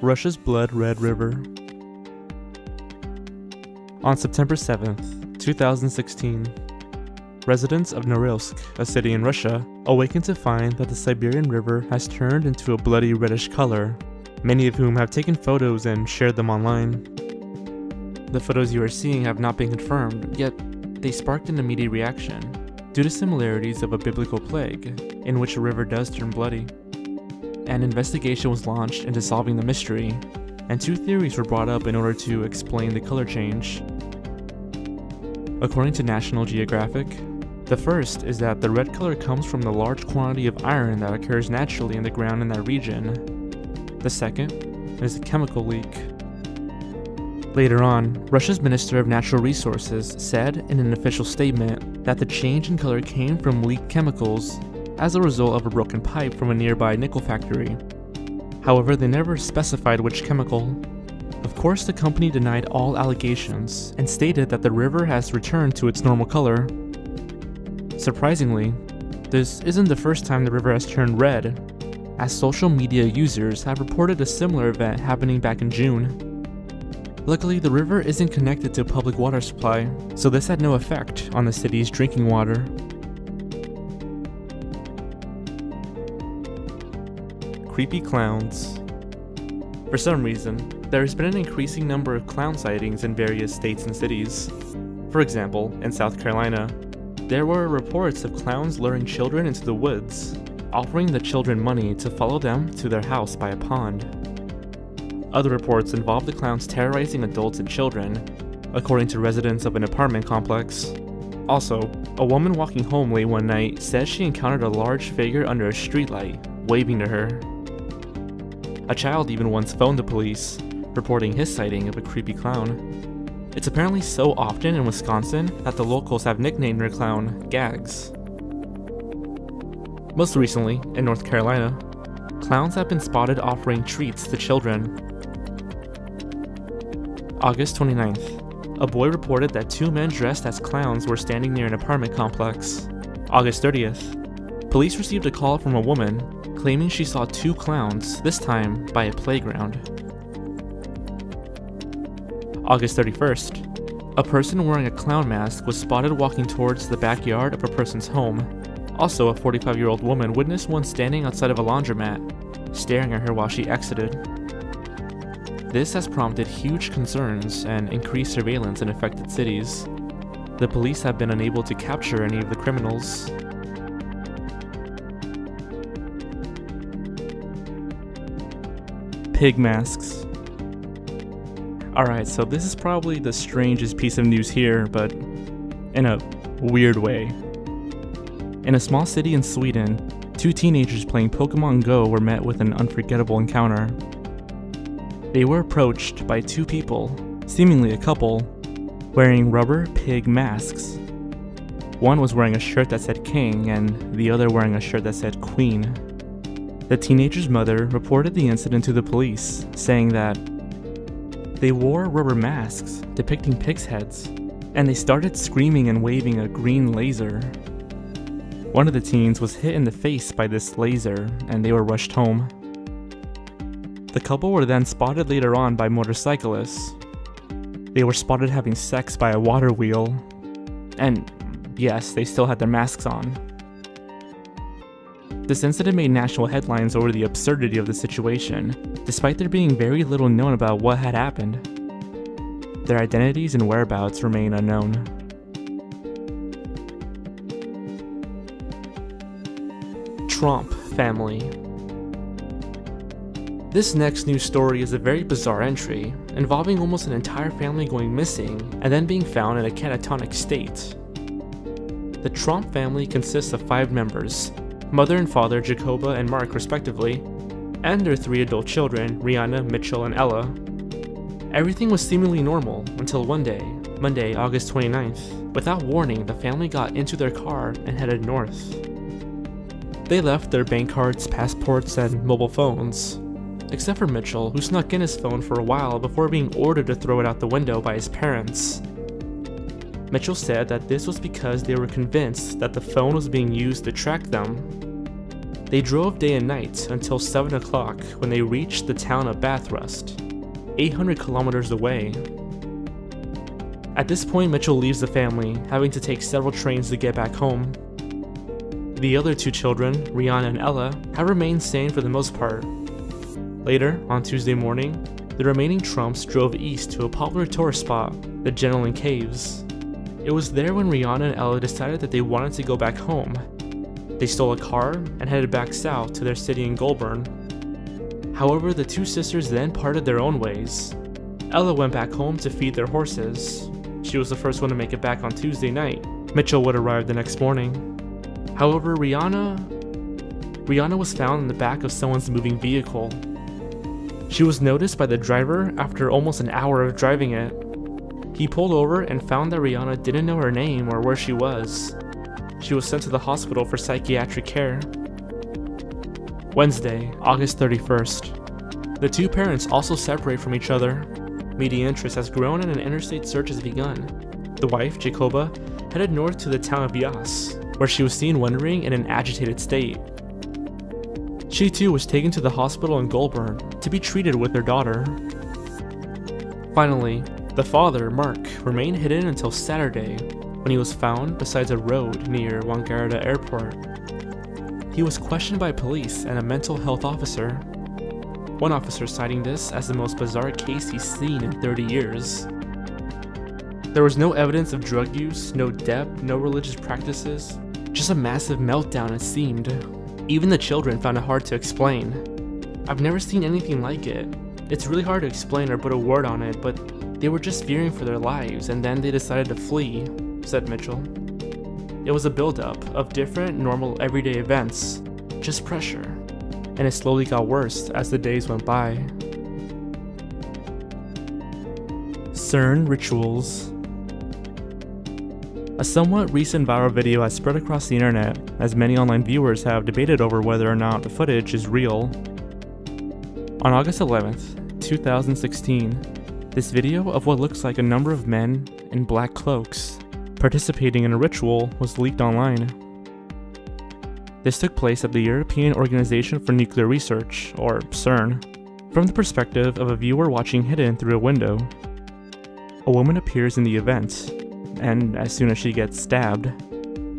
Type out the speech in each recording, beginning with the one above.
Russia's Blood Red River. On September 7th, 2016, residents of Norilsk, a city in Russia, awakened to find that the Siberian River has turned into a bloody reddish color, many of whom have taken photos and shared them online. The photos you are seeing have not been confirmed, yet they sparked an immediate reaction, due to similarities of a biblical plague, in which a river does turn bloody. An investigation was launched into solving the mystery, and two theories were brought up in order to explain the color change. According to National Geographic, the first is that the red color comes from the large quantity of iron that occurs naturally in the ground in that region. The second is a chemical leak. Later on, Russia's Minister of Natural Resources said in an official statement that the change in color came from leaked chemicals as a result of a broken pipe from a nearby nickel factory. However, they never specified which chemical. Of course, the company denied all allegations and stated that the river has returned to its normal color. Surprisingly, this isn't the first time the river has turned red, as social media users have reported a similar event happening back in June. Luckily, the river isn't connected to a public water supply, so this had no effect on the city's drinking water. Creepy clowns. For some reason, there has been an increasing number of clown sightings in various states and cities. For example, in South Carolina, there were reports of clowns luring children into the woods, offering the children money to follow them to their house by a pond. Other reports involve the clowns terrorizing adults and children, according to residents of an apartment complex. Also, a woman walking home late one night says she encountered a large figure under a streetlight, waving to her. A child even once phoned the police, reporting his sighting of a creepy clown. It's apparently so often in Wisconsin that the locals have nicknamed their clown Gags. Most recently, in North Carolina, clowns have been spotted offering treats to children. August 29th, a boy reported that two men dressed as clowns were standing near an apartment complex. August 30th, police received a call from a woman claiming she saw two clowns, this time by a playground. August 31st, a person wearing a clown mask was spotted walking towards the backyard of a person's home. Also, a 45-year-old woman witnessed one standing outside of a laundromat, staring at her while she exited. This has prompted huge concerns and increased surveillance in affected cities. The police have been unable to capture any of the criminals. Pig masks. Alright, so this is probably the strangest piece of news here, but in a weird way. In a small city in Sweden, two teenagers playing Pokemon Go were met with an unforgettable encounter. They were approached by two people, seemingly a couple, wearing rubber pig masks. One was wearing a shirt that said King, and the other wearing a shirt that said Queen. The teenager's mother reported the incident to the police, saying that they wore rubber masks depicting pigs' heads, and they started screaming and waving a green laser. One of the teens was hit in the face by this laser, and they were rushed home. The couple were then spotted later on by motorcyclists. They were spotted having sex by a water wheel, and yes, they still had their masks on. This incident made national headlines over the absurdity of the situation, despite there being very little known about what had happened. Their identities and whereabouts remain unknown. Trump family. This next news story is a very bizarre entry, involving almost an entire family going missing and then being found in a catatonic state. The Trump family consists of 5 members, mother and father Jacoba and Mark respectively, and their 3 adult children, Rihanna, Mitchell, and Ella. Everything was seemingly normal until one day, Monday, August 29th. Without warning, the family got into their car and headed north. They left their bank cards, passports, and mobile phones, except for Mitchell, who snuck in his phone for a while before being ordered to throw it out the window by his parents. Mitchell said that this was because they were convinced that the phone was being used to track them. They drove day and night until 7 o'clock when they reached the town of Bathurst, 800 kilometers away. At this point, Mitchell leaves the family, having to take several trains to get back home. The other two children, Rihanna and Ella, have remained sane for the most part. Later, on Tuesday morning, the remaining Trumps drove east to a popular tourist spot, the Genelin Caves. It was there when Rihanna and Ella decided that they wanted to go back home. They stole a car and headed back south to their city in Goulburn. However, the two sisters then parted their own ways. Ella went back home to feed their horses. She was the first one to make it back on Tuesday night. Mitchell would arrive the next morning. However, Rihanna was found in the back of someone's moving vehicle. She was noticed by the driver after almost an hour of driving it. He pulled over and found that Rihanna didn't know her name or where she was. She was sent to the hospital for psychiatric care. Wednesday, August 31st. The two parents also separate from each other. Media interest has grown and an interstate search has begun. The wife, Jacoba, headed north to the town of Bias, where she was seen wandering in an agitated state. She too was taken to the hospital in Goulburn to be treated with her daughter. Finally, the father, Mark, remained hidden until Saturday, when he was found beside a road near Wangaratta Airport. He was questioned by police and a mental health officer. One officer citing this as the most bizarre case he's seen in 30 years. There was no evidence of drug use, no debt, no religious practices, just a massive meltdown it seemed. Even the children found it hard to explain. I've never seen anything like it. It's really hard to explain or put a word on it, but they were just fearing for their lives and then they decided to flee, said Mitchell. It was a buildup of different, normal, everyday events, just pressure, and it slowly got worse as the days went by. CERN rituals. A somewhat recent viral video has spread across the internet, as many online viewers have debated over whether or not the footage is real. On August 11th, 2016, this video of what looks like a number of men in black cloaks participating in a ritual was leaked online. This took place at the European Organization for Nuclear Research, or CERN, from the perspective of a viewer watching hidden through a window. A woman appears in the event, and as soon as she gets stabbed,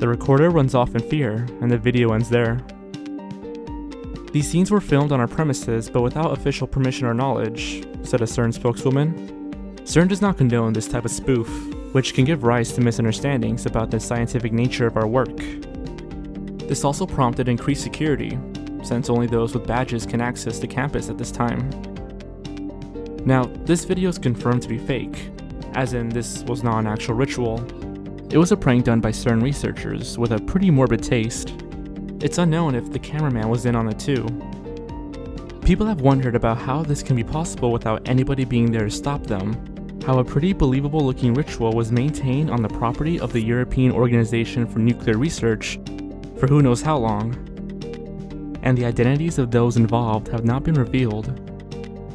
the recorder runs off in fear, and the video ends there. These scenes were filmed on our premises, but without official permission or knowledge, said a CERN spokeswoman. CERN does not condone this type of spoof, which can give rise to misunderstandings about the scientific nature of our work. This also prompted increased security, since only those with badges can access the campus at this time. Now, this video is confirmed to be fake, as in this was not an actual ritual. It was a prank done by CERN researchers with a pretty morbid taste. It's unknown if the cameraman was in on it too. People have wondered about how this can be possible without anybody being there to stop them, how a pretty believable looking ritual was maintained on the property of the European Organization for Nuclear Research for who knows how long, and the identities of those involved have not been revealed.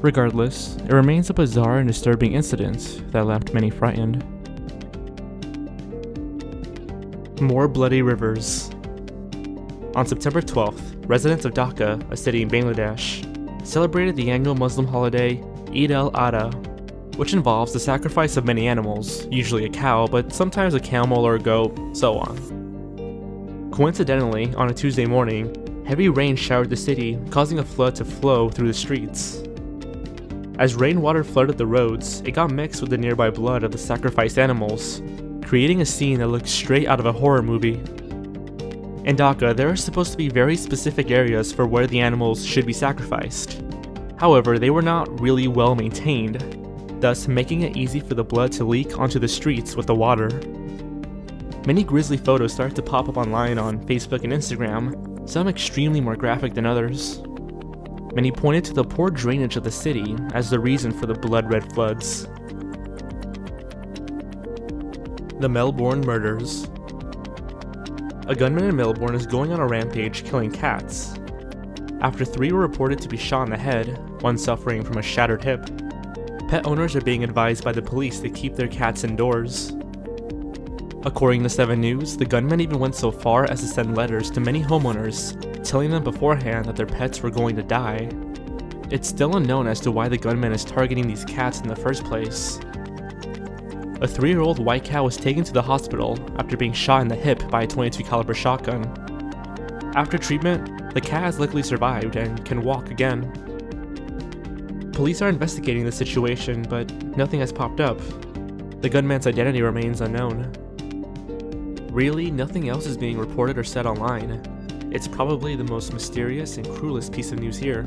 Regardless, it remains a bizarre and disturbing incident that left many frightened. More bloody rivers. On September 12th, residents of Dhaka, a city in Bangladesh, celebrated the annual Muslim holiday Eid al-Adha, which involves the sacrifice of many animals, usually a cow, but sometimes a camel or a goat, so on. Coincidentally, on a Tuesday morning, heavy rain showered the city, causing a flood to flow through the streets. As rainwater flooded the roads, it got mixed with the nearby blood of the sacrificed animals, creating a scene that looked straight out of a horror movie. In Dhaka, there are supposed to be very specific areas for where the animals should be sacrificed. However, they were not really well maintained, thus making it easy for the blood to leak onto the streets with the water. Many grisly photos started to pop up online on Facebook and Instagram, some extremely more graphic than others. Many pointed to the poor drainage of the city as the reason for the blood-red floods. The Melbourne murders. A gunman in Melbourne is going on a rampage killing cats. After 3 were reported to be shot in the head, one suffering from a shattered hip, pet owners are being advised by the police to keep their cats indoors. According to 7 News, the gunman even went so far as to send letters to many homeowners, telling them beforehand that their pets were going to die. It's still unknown as to why the gunman is targeting these cats in the first place. A 3-year-old white cat was taken to the hospital after being shot in the hip by a .22 caliber shotgun. After treatment, the cat has luckily survived and can walk again. Police are investigating the situation, but nothing has popped up. The gunman's identity remains unknown. Really, nothing else is being reported or said online. It's probably the most mysterious and cruelest piece of news here.